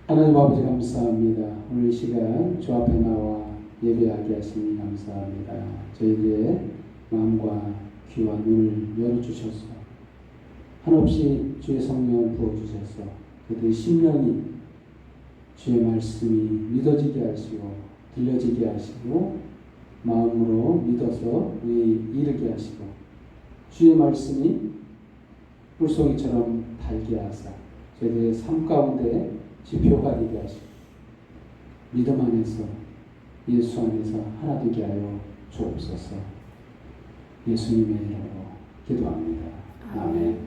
하나님 아버지 감사합니다. 오늘 이 시간 주 앞에 나와 예배하게 하시니 감사합니다. 저희들의 마음과 귀와 눈을 열어주셔서 한없이 주의 성령을 부어주셔서 그들의 심령이 주의 말씀이 믿어지게 하시고 들려지게 하시고 마음으로 믿어서 우리 이르게 하시고 주의 말씀이 물송이처럼 달게 하사 저희들의 삶 가운데 지표가 되게 하시고 믿음 안에서 예수 안에서 하나 되게 하여 주옵소서. 예수님의 이름으로 기도합니다. 아멘.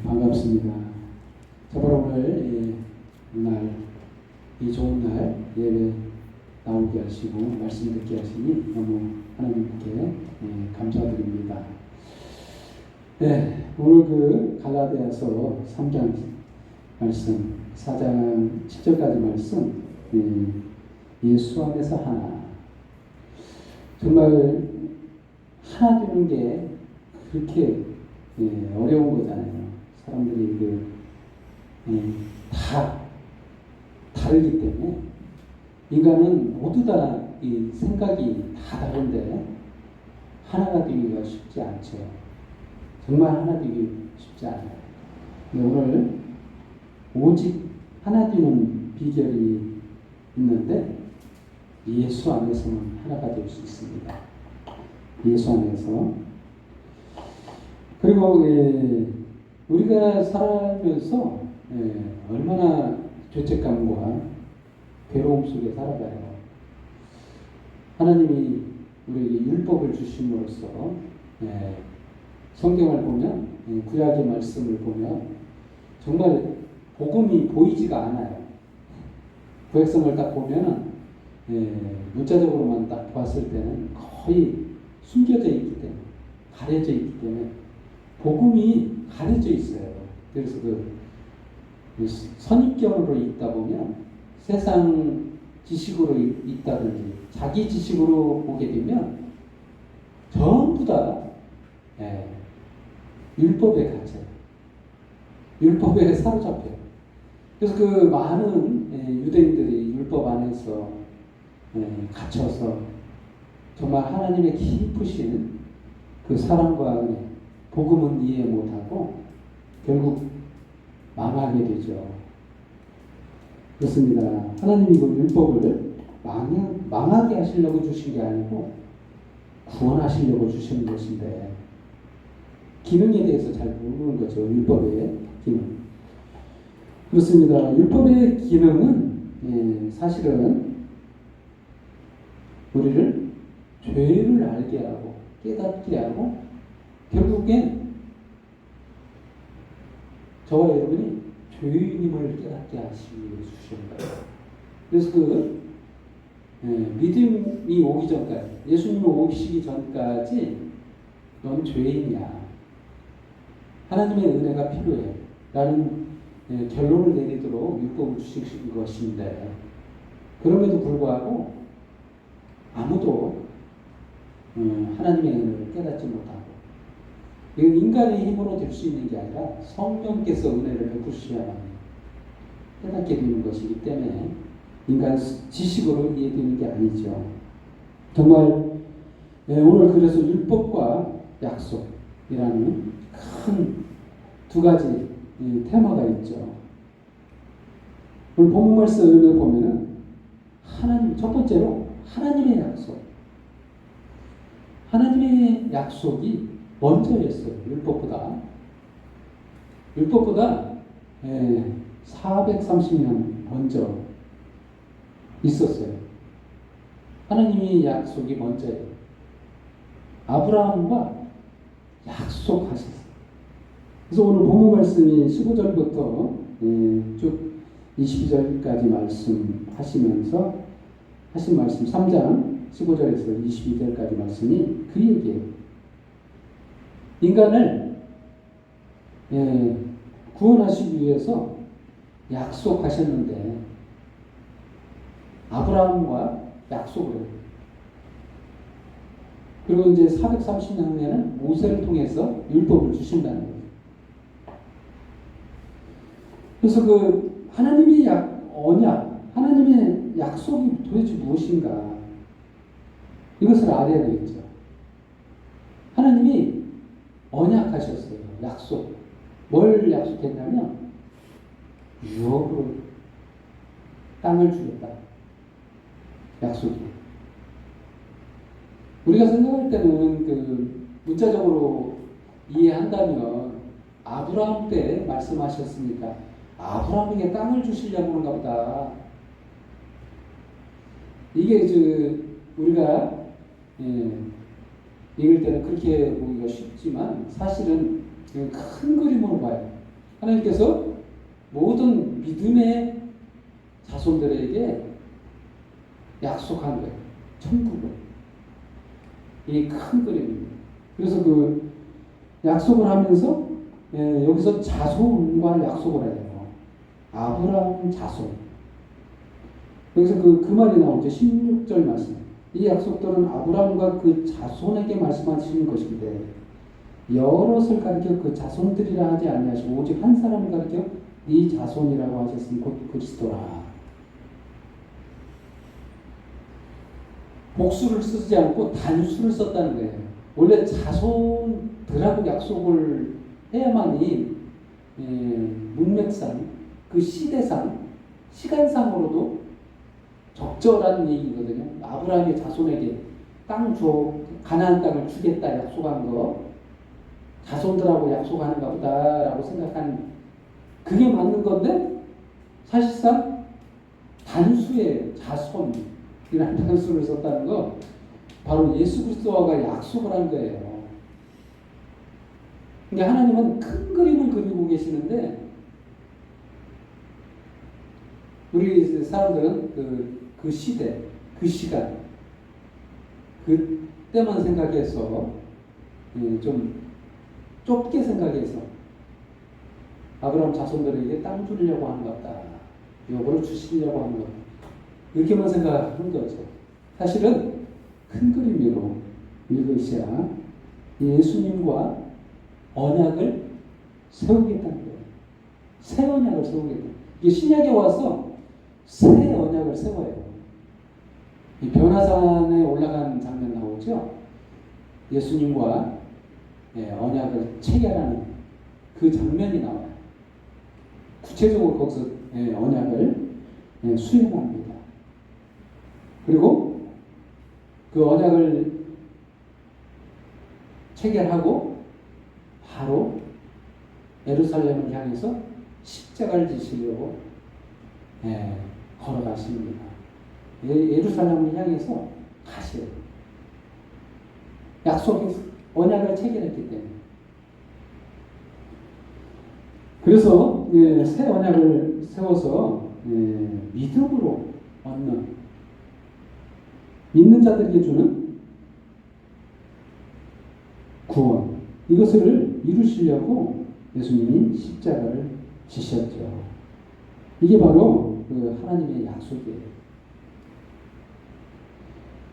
반갑습니다. 자, 바로 오늘 이 좋은 날 예배 나오게 하시고 말씀 듣게 하시니 너무 하나님께 감사드립니다. 오늘 갈라디아서 3장 말씀, 4장 7절까지 말씀, 예수 안에서 하나. 정말 하나 되는 게 그렇게 어려운 거잖아요. 사람들이 다 다르기 때문에 인간은 모두 다 이 생각이 다 다른데 하나가 되기가 쉽지 않죠. 정말 하나 되기 쉽지 않아요. 오늘 오직 하나 되는 비결이 있는데 예수 안에서는 하나가 될 수 있습니다. 예수 안에서. 그리고 우리가 살면서 얼마나 죄책감과 괴로움 속에 살아가요. 하나님이 우리에게 율법을 주심으로써 성경을 보면 구약의 말씀을 보면 정말 복음이 보이지가 않아요. 구약성을 딱 보면은 문자적으로만 딱 봤을 때는 거의 숨겨져 있기 때문에 가려져 있기 때문에 복음이 가려져 있어요. 그래서 선입견으로 읽다 보면 세상 지식으로 읽다든지 자기 지식으로 보게 되면 전부 다 율법에 갇혀요. 율법에 사로잡혀요. 그래서 그 많은 유대인들이 율법 안에서 갇혀서 정말 하나님의 깊으신 그 사랑과 은혜, 복음은 이해 못하고 결국 망하게 되죠. 그렇습니다. 하나님이 그 율법을 망하게 하시려고 주신 게 아니고 구원하시려고 주시는 것인데 기능에 대해서 잘 모르는 거죠. 율법의 기능. 그렇습니다. 율법의 기능은 사실은 우리를 죄를 알게 하고 깨닫게 하고 결국엔 저와 여러분이 죄인임을 깨닫게 하시기 위해 주신 거예요. 그래서 믿음이 오기 전까지, 예수님이 오시기 전까지 넌 죄인이야. 하나님의 은혜가 필요해. 라는 결론을 내리도록 율법을 주신 것인데 그럼에도 불구하고 아무도 하나님의 은혜를 깨닫지 못하고 이건 인간의 힘으로 될 수 있는 게 아니라 성령께서 은혜를 베푸셔야만 깨닫게 되는 것이기 때문에 인간 지식으로 이해되는 게 아니죠. 정말 오늘 그래서 율법과 약속이라는 큰 두 가지 테마가 있죠. 오늘 본문 말씀을 보면은 하나님, 첫 번째로 하나님의 약속. 하나님의 약속이 먼저였어요. 율법보다 430년 먼저 있었어요. 하나님의 약속이 먼저예요. 아브라함과 약속하셨어요. 그래서 오늘 본문 말씀이 15절부터 쭉 22절까지 말씀하시면서 하신 말씀 3장 15절에서 22절까지 말씀이 그 얘기예요. 인간을 구원하시기 위해서 약속하셨는데 아브라함과 약속을 해요. 그리고 이제 430년에는 모세를 통해서 율법을 주신다는 거예요. 그래서 그 하나님의 언약, 하나님의 약속이 도대체 무엇인가? 이것을 알아야 되겠죠. 하나님이 언약하셨어요. 약속. 뭘 약속했냐면 유업으로 땅을 주겠다. 약속이. 우리가 생각할 때는 그 문자적으로 이해한다면 아브라함 때 말씀하셨으니까 아브라함에게 땅을 주시려고 하는가 보다. 이게 우리가 읽을 때는 그렇게 보기가 쉽지만 사실은 큰 그림으로 봐요. 하나님께서 모든 믿음의 자손들에게 약속한 거예요. 천국을. 이게 큰 그림입니다. 그래서 그 약속을 하면서 여기서 자손과 약속을 해요. 아브라함 자손. 여기서 그 말이 나오죠. 16절 말씀. 이 약속들은 아브라함과 그 자손에게 말씀하시는 것인데 여럿을 가리켜 그 자손들이라 하지 아니하시고 오직 한 사람을 가리켜 네 자손이라고 하셨으니 곧 그리스도라. 복수를 쓰지 않고 단수를 썼다는 거예요. 원래 자손들하고 약속을 해야만이 문맥상, 그 시대상, 시간상으로도 적절한 얘기거든요. 아브라함의 자손에게 가나안 땅을 주겠다 약속한 거, 자손들하고 약속하는가 보다라고 생각하는 그게 맞는 건데 사실상 단수의 자손이라는 단수를 썼다는 거 바로 예수 그리스도와 약속을 한 거예요. 그러니까 하나님은 큰 그림을 그리고 계시는데 우리 사람들은 그 시대, 그 시간, 그때만 생각해서 좀 좁게 생각해서 아브라함 자손들에게 땅 주려고 하는 것 같다. 요거를 주시려고 하는 것 같다. 이렇게만 생각하는 거죠. 사실은 큰 그림으로 읽으셔야 예수님과 언약을 세우겠다는 거예요. 새 언약을 세우겠다. 이게 신약에 와서 새 언약을 세워요. 이 변화산에 올라간 장면 나오죠. 예수님과 언약을 체결하는 그 장면이 나와요. 구체적으로 거기서 언약을 수행합니다. 그리고 그 언약을 체결하고 바로 예루살렘을 향해서 십자가를 지시려고 걸어가십니다. 예루살렘을 향해서 가세요. 약속의 언약을 체결했기 때문에. 그래서 새 언약을 세워서 믿음으로 얻는 믿는 자들에게 주는 구원 이것을 이루시려고 예수님이 십자가를 지셨죠. 이게 바로 그 하나님의 약속이에요.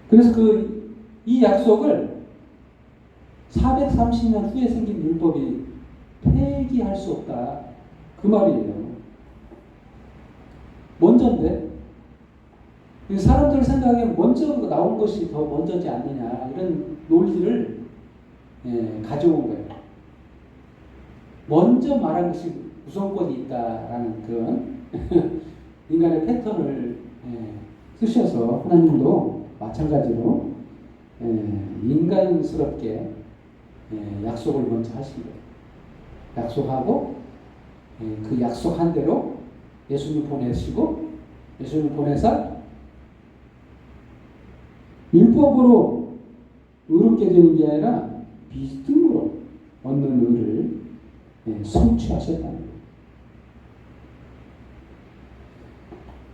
그래서 이 약속을 430년 후에 생긴 율법이 폐기할 수 없다. 그 말이에요. 먼저인데 사람들 생각에 먼저 나온 것이 더 먼저지 않느냐 이런 논리를 가져온 거예요. 먼저 말한 것이 우선권이 있다라는 그런 인간의 패턴을 쓰셔서 하나님도 마찬가지로 인간스럽게 약속을 먼저 하신 거예요. 약속하고 그 약속한 대로 예수님 보내시고 예수님 보내사 율법으로 의롭게 되는 게 아니라 믿음으로 얻는 의를 성취하셨다는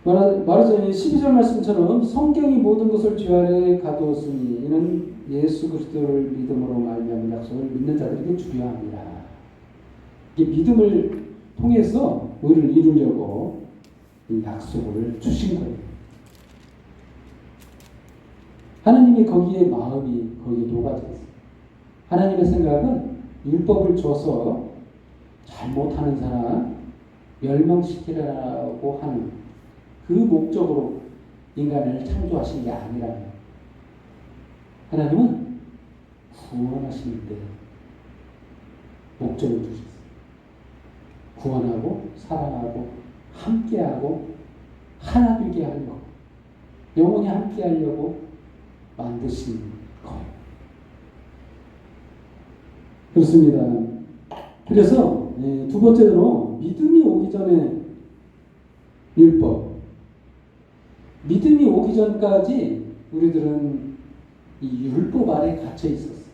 거예요. 말하자면 12절 말씀처럼 성경이 모든 것을 주 아래 가두었으니 이는 예수 그리스도를 믿음으로 말미암은 약속을 믿는 자들에게 주려함이라. 이게 믿음을 통해서 의를 이루려고 이 약속을 주신 거예요. 하나님이 거기에 마음이 거기에 녹아져 있어요. 하나님의 생각은 율법을 줘서 잘못하는 사람, 멸망시키라고 하는 그 목적으로 인간을 창조하신 게 아니라요. 하나님은 구원하시는데 목적을 두셨어요. 구원하고 사랑하고 함께하고 하나 되게 하려고, 영원히 함께하려고 만드신 거예요. 그렇습니다. 그래서 두 번째로 믿음이 오기 전에 율법. 믿음이 오기 전까지 우리들은 이 율법 아래 갇혀 있었어요.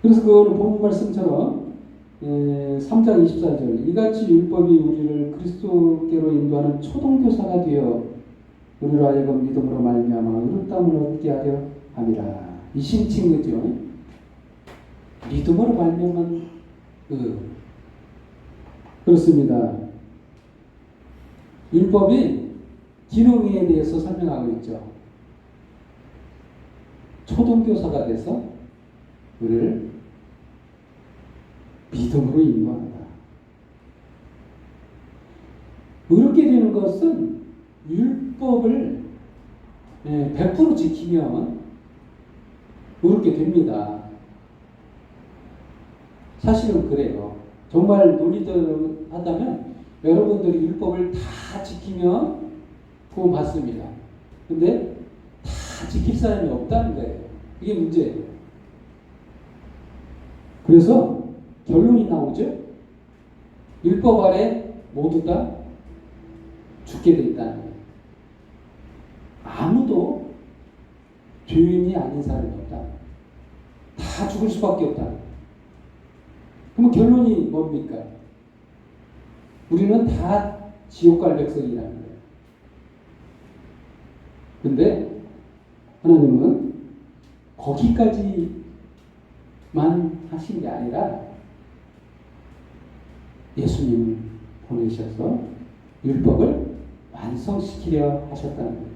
그래서 그거는 본 말씀처럼 3장 24절 이같이 율법이 우리를 그리스도께로 인도하는 초동교사가 되어 우리로 하여금 믿음으로 말미암아 의롭다함을 얻게 하려 함이라. 이 심칭 거죠. 믿음으로 말미암은 그렇습니다. 율법이 기능에 대해서 설명하고 있죠. 초동교사가 돼서 우리를 믿음으로 인도한다. 그렇게 되는 것은 율법을 100% 지키면 그렇게 됩니다. 사실은 그래요. 정말 논리대로 하다면 여러분들이 율법을 다 지키면 구원 받습니다. 근데 다 지킬 사람이 없다는 거예요. 이게 문제예요. 그래서 결론이 나오죠. 율법 아래 모두 다 죽게 돼 있다는 거예요. 아무도 죄인이 아닌 사람이 없다. 다 죽을 수밖에 없다. 그럼 결론이 뭡니까? 우리는 다 지옥 갈 백성이라는 거예요. 근데 하나님은 거기까지만 하신 게 아니라 예수님을 보내셔서 율법을 완성시키려 하셨다는 거예요.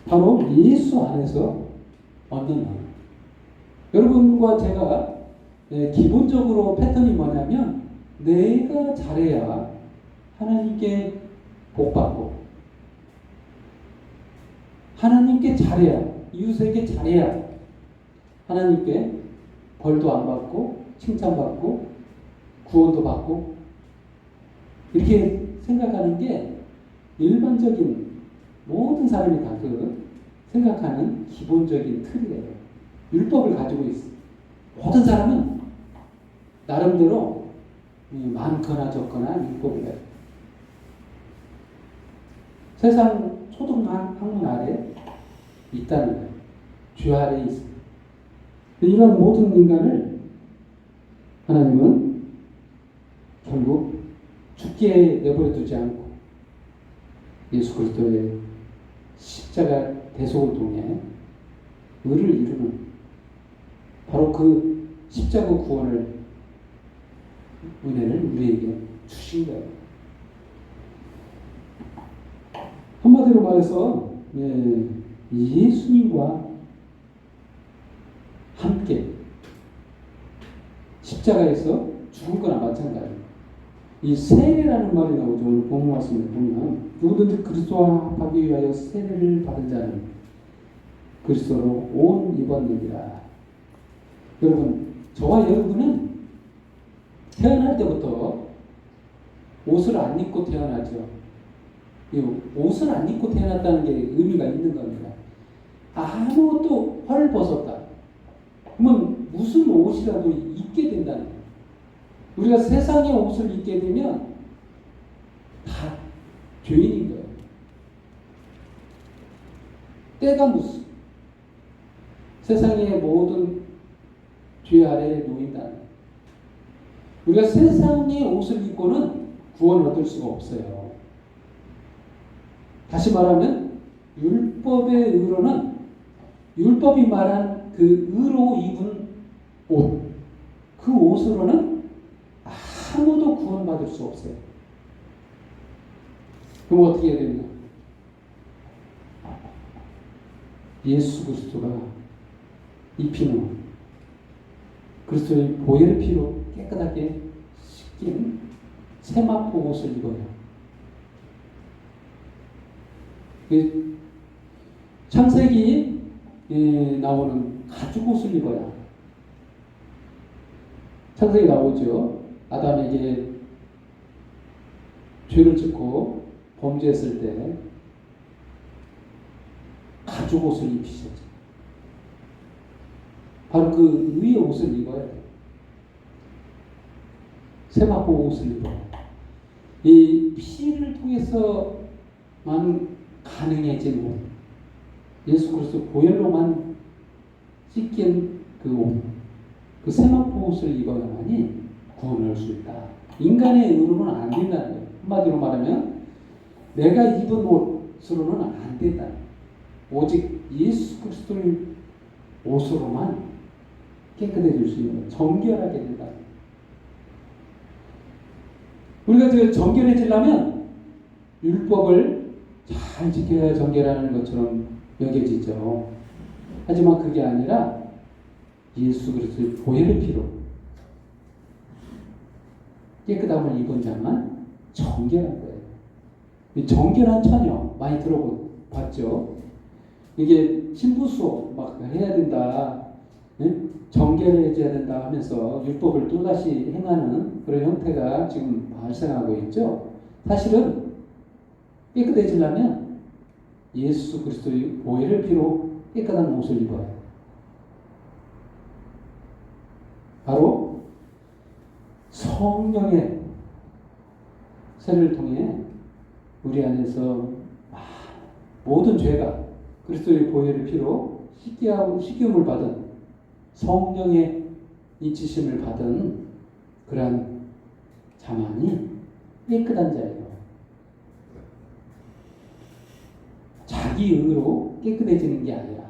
바로 예수 안에서 얻는 것. 여러분과 제가 기본적으로 패턴이 뭐냐면 내가 잘해야 하나님께 복받고 하나님께 잘해야 이웃에게 잘해야 하나님께 벌도 안 받고 칭찬받고 구원도 받고 이렇게 생각하는 게 일반적인 모든 사람이 다 생각하는 기본적인 틀이에요. 율법을 가지고 있어. 모든 사람은 나름대로 많거나 적거나 율법을 가지고 세상 초등학문 아래 있다는 거예요. 죄 아래에 있습니다. 이런 모든 인간을 하나님은 결국 죽게 내버려 두지 않고 예수 그리스도의 십자가 대속을 통해 의를 이루는 바로 그 십자가 구원을 은혜를 우리에게 주신 거예요. 한마디로 말해서 예수님과 함께 십자가에서 죽을 거나 마찬가지입니다. 이 세례라는 말이 나오죠. 오늘 본문 말씀을 보면 누구든지 그리스도와 합하기 위하여 세례를 받은 자는 그리스도로 옷 입었느니라. 여러분, 저와 여러분은 태어날 때부터 옷을 안 입고 태어나죠. 이 옷을 안 입고 태어났다는 게 의미가 있는 겁니다. 아무것도 헐 벗었다. 그러면 무슨 옷이라도 입게 된다는 거예요. 우리가 세상의 옷을 입게 되면 다 죄인인 거예요. 때가 무슨 세상의 모든 죄 아래에 놓인다는 거예요. 우리가 세상의 옷을 입고는 구원을 얻을 수가 없어요. 다시 말하면 율법의 의로는 율법이 말한 그 의로 입은 옷, 그 옷으로는 아무도 구원받을 수 없어요. 그럼 어떻게 해야 되냐? 예수 그리스도가 입히는 그리스도의 보혈의 피로 깨끗하게 씻긴 세마포 옷을 입어요. 창세기에 나오는 가죽 옷을 입어야. 창세기 나오죠. 아담에게 죄를 짓고 범죄했을 때 가죽 옷을 입히셨죠. 바로 그 위의 옷을 입어야 돼요. 세마포 옷을 입어요. 이 피를 통해서만 가능해진 옷, 예수 그리스도 보혈로만 씻긴 그 옷, 그 세마포 옷을 입어야만이 구원을 할 수 있다. 인간의 의로는 안 된다는 거예요. 한마디로 말하면 내가 입은 옷으로는 안 된다. 오직 예수 그리스도의 옷으로만 깨끗해질 수 있는 거예요. 정결하게 된다. 우리가 그 정결해지려면 율법을 잘 지켜야 정결하는 것처럼 여겨지죠. 하지만 그게 아니라 예수 그리스도의 보혈의 피로 깨끗함을 입은 자만 정결한 거예요. 이 정결한 처녀 많이 들어봤죠? 이게 신부수업 막 해야 된다, 정결해져야 된다 하면서 율법을 또다시 행하는 그런 형태가 지금 발생하고 있죠. 사실은 깨끗해지려면 예수 그리스도의 보혈의 피로 깨끗한 옷을 입어요. 바로 성령의 세례를 통해 우리 안에서 모든 죄가 그리스도의 보혈의 피로 씻김을 받은 성령의 인치심을 받은 그러한 자만이 깨끗한 자예요. 자기 의로 깨끗해지는 게 아니라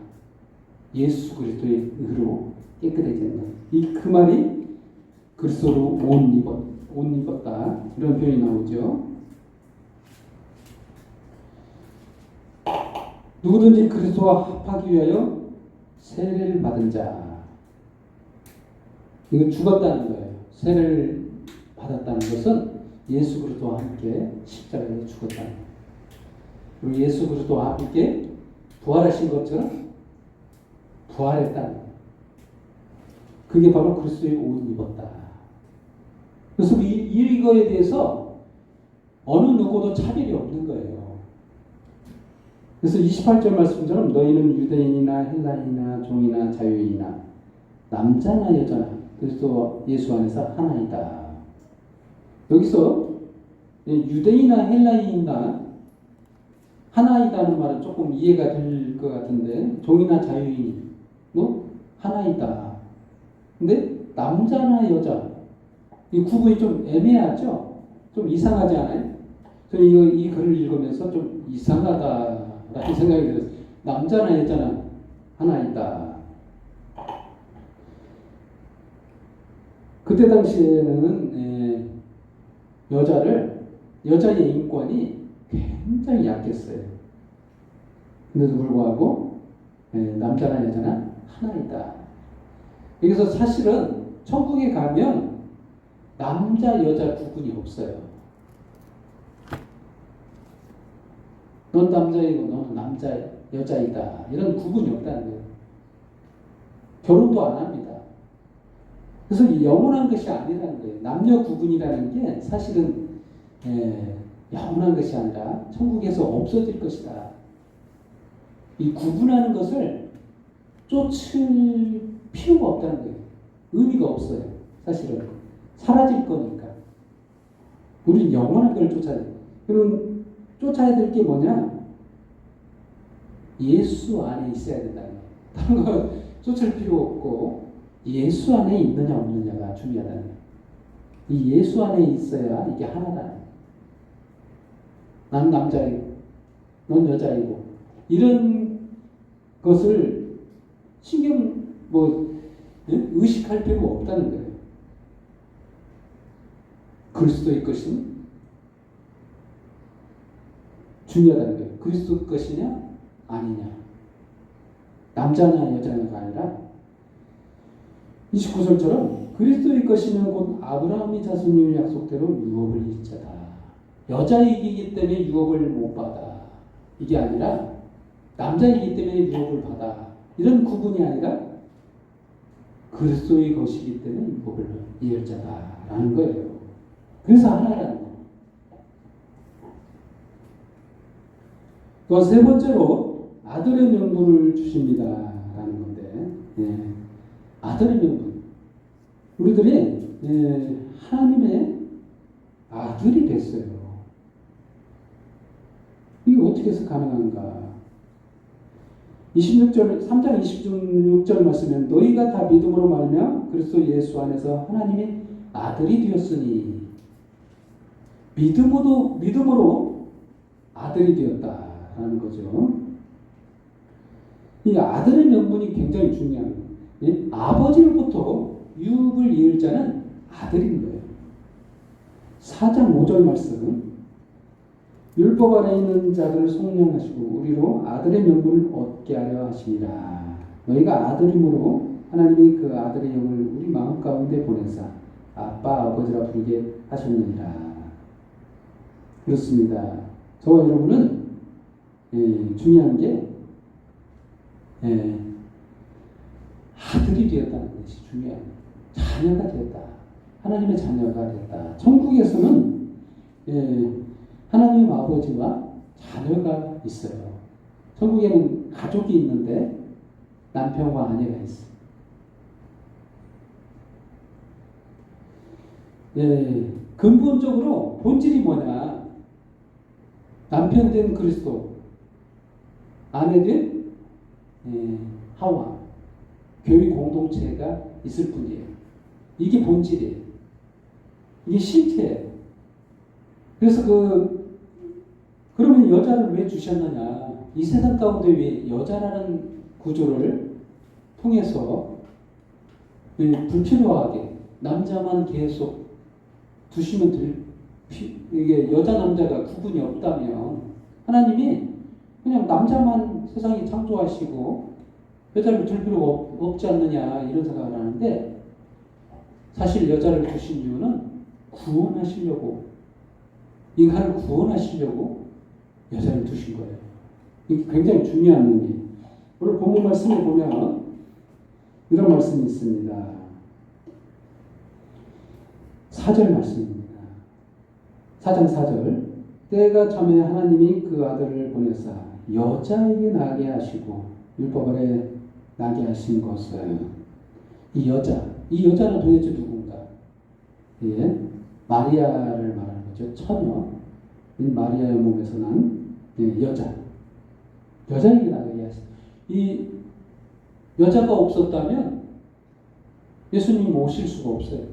예수 그리스도의 의로 깨끗해지는 거예요. 그 말이 그리스도로 옷 입었다 이런 표현이 나오죠. 누구든지 그리스도와 합하기 위하여 세례를 받은 자, 이거 죽었다는 거예요. 세례를 받았다는 것은 예수 그리스도와 함께 십자가에서 죽었다는 거예요. 그리고 예수 그리스도와 함께 부활하신 것처럼 부활했다는 거예요. 그게 바로 그리스도의 옷을 입었다. 그래서 이거에 대해서 어느 누구도 차별이 없는 거예요. 그래서 28절 말씀처럼 너희는 유대인이나 헬라인이나 종이나 자유인이나 남자나 여자나 그리스도 예수 안에서 하나이다. 여기서 유대인이나 헬라인이나 하나이다는 말은 조금 이해가 될 것 같은데 종이나 자유인도 하나이다. 근데 남자나 여자 이 구분이 좀 애매하죠? 좀 이상하지 않아요? 저는 이 글을 읽으면서 좀 이상하다라는 생각이 들었어요. 남자나 여자나 하나 있다. 그때 당시에는 여자의 인권이 굉장히 약했어요. 근데도 불구하고 남자나 여자나 하나 있다. 여기서 사실은 천국에 가면 남자 여자 구분이 없어요. 넌 남자이고 너는 여자이다. 이런 구분이 없다는 거예요. 결혼도 안 합니다. 그래서 영원한 것이 아니라는 거예요. 남녀 구분이라는 게 사실은 영원한 것이 아니라 천국에서 없어질 것이다. 이 구분하는 것을 쫓을 필요가 없다는 거예요. 의미가 없어요. 사실은 사라질 거니까. 우리는 영원한 걸 쫓아야 돼요. 그럼 쫓아야 될 게 뭐냐? 예수 안에 있어야 된다는 거예요. 다른 거 쫓을 필요 없고 예수 안에 있느냐 없느냐가 중요하다는 거예요. 이 예수 안에 있어야 이게 하나다. 난 남자이고 넌 여자이고 이런 것을 의식할 필요가 없다는 거예요. 그리스도의 것은 중요하다는 거예요. 그리스도 것이냐 아니냐. 남자나 여자냐가 아니라 29절처럼 그리스도의 것이면 곧 아브라함의 자손이의 약속대로 유업을 입을 자다. 여자이기 때문에 유업을 못 받아. 이게 아니라 남자이기 때문에 유업을 받아. 이런 구분이 아니라 그리스도의 것이기 때문에 유업을 입을 자다라는 거예요. 그래서 하나라는 거예요. 또 세 번째로 아들의 명분을 주십니다라는 건데, 아들의 명분. 우리들이 하나님의 아들이 됐어요. 이게 어떻게 해서 가능한가? 3장 26절 말씀은 너희가 다 믿음으로 말하며 그리스도 예수 안에서 하나님의 아들이 되었으니 믿음으로 아들이 되었다라는 거죠. 이 아들의 명분이 굉장히 중요한 거예요. 아버지로부터 유업을 이을 자는 아들인 거예요. 4장 5절 말씀 율법 아래 있는 자들을 속량하시고 우리로 아들의 명분을 얻게 하려 하심이라. 너희가 아들임으로 하나님이 그 아들의 영을 우리 마음 가운데 보내사 아빠 아버지라 부르게 하셨느니라. 그렇습니다. 저와 여러분은 중요한 게 아들이 되었다는 것이 중요해요. 자녀가 되었다. 하나님의 자녀가 됐다. 천국에서는 하나님 아버지와 자녀가 있어요. 천국에는 가족이 있는데 남편과 아내가 있어요. 근본적으로 본질이 뭐냐? 남편 된 그리스도, 아내 된 하와, 교회 공동체가 있을 뿐이에요. 이게 본질이에요. 이게 실체예요. 그래서 그러면 여자를 왜 주셨느냐? 이 세상 가운데 왜 여자라는 구조를 통해서 불필요하게 남자만 계속 두시면 이게 여자 남자가 구분이 없다면 하나님이 그냥 남자만 세상에 창조하시고 여자를 둘 필요가 없지 않느냐 이런 생각을 하는데 사실 여자를 주신 이유는 구원하시려고 인간을 구원하시려고 여자를 두신 거예요. 이게 굉장히 중요한 의미. 오늘 본문 말씀에 보면 이런 말씀이 있습니다. 4절 말씀입니다. 4장 4절 때가 참에 하나님이 그 아들을 보내사 여자에게 나게 하시고 율법 아래 나게 하신 것은 이 여자는 도대체 누군가? 마리아를 말하는 거죠. 처녀 마리아의 몸에서 난 여자에게 나게 하신. 이 여자가 없었다면 예수님 오실 수가 없어요.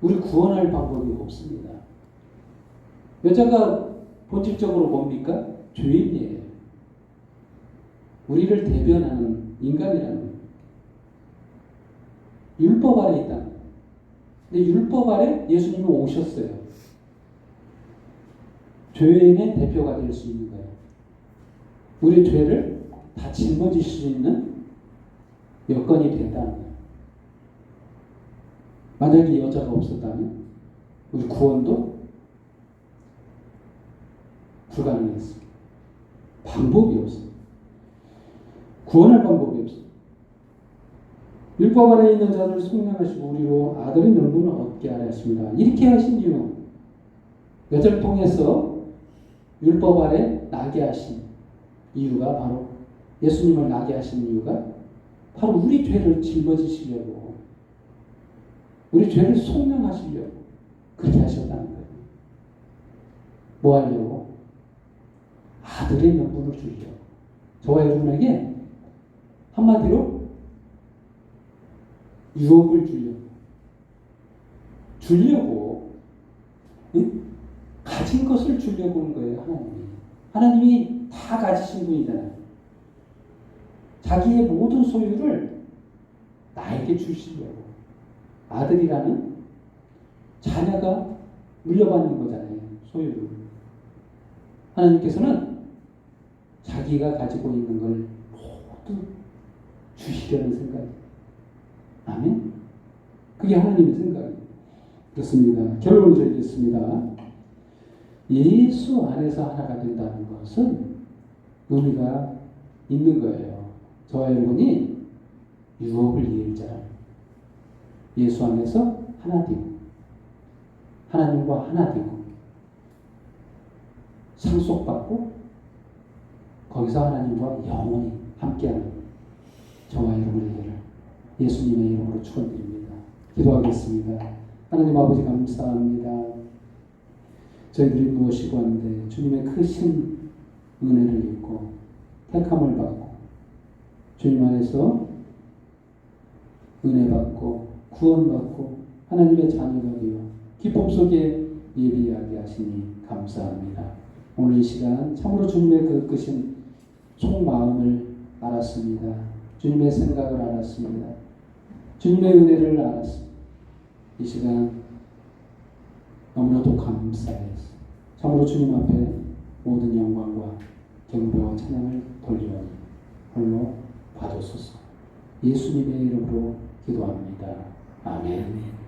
우리 구원할 방법이 없습니다. 여자가 본질적으로 뭡니까? 죄인이에요. 우리를 대변하는 인간이라는 거예요. 율법 아래 있다. 근데 율법 아래 예수님이 오셨어요. 죄인의 대표가 될 수 있는 거예요. 우리 죄를 다 짊어질 수 있는 여건이 된다는 거예요. 만약에 여자가 없었다면 우리 구원도 불가능했어요. 방법이 없어요. 구원할 방법이 없어요. 율법 아래 있는 자를 속량하시고 우리로 아들의 명분을 얻게 하려 하십니다. 이렇게 하신 이유, 여자를 통해서 율법 아래 나게 하신 이유가 바로 예수님을 나게 하신 이유가 바로 우리 죄를 짊어지시려고 우리 죄를 속량하시려고 그렇게 하셨다는 거예요. 뭐 하려고? 아들의 명분을 주려고. 저와 여러분에게 한마디로 유업을 주려고 응? 가진 것을 주려고 하는 거예요. 하나님이 다 가지신 분이잖아요. 자기의 모든 소유를 나에게 주시려고. 아들이라는 자녀가 물려받는 거잖아요. 소유를. 하나님께서는 자기가 가지고 있는 걸 모두 주시려는 생각이에요. 아멘. 그게 하나님의 생각이에요. 그렇습니다. 결론을 드리겠습니다. 예수 안에서 하나가 된다는 것은 의미가 있는 거예요. 저와 여러분이 유업을 이을 자라 예수 안에서 하나 되고 하나님과 하나 되고 상속받고 거기서 하나님과 영원히 함께하는 저와 여러분의 일을 예수님의 이름으로 축원드립니다. 기도하겠습니다. 하나님 아버지 감사합니다. 저희들이 무엇이 구하는데 주님의 크신 은혜를 입고 택함을 받고 주님 안에서 은혜 받고 구원받고 하나님의 자녀가 되어 기쁨 속에 예비하게 하시니 감사합니다. 오늘 이 시간 참으로 주님의 그 크신 속마음을 알았습니다. 주님의 생각을 알았습니다. 주님의 은혜를 알았습니다. 이 시간 너무나도 감사해서 참으로 주님 앞에 모든 영광과 경배와 찬양을 돌리오니 홀로 받으소서. 예수님의 이름으로 기도합니다. 아멘.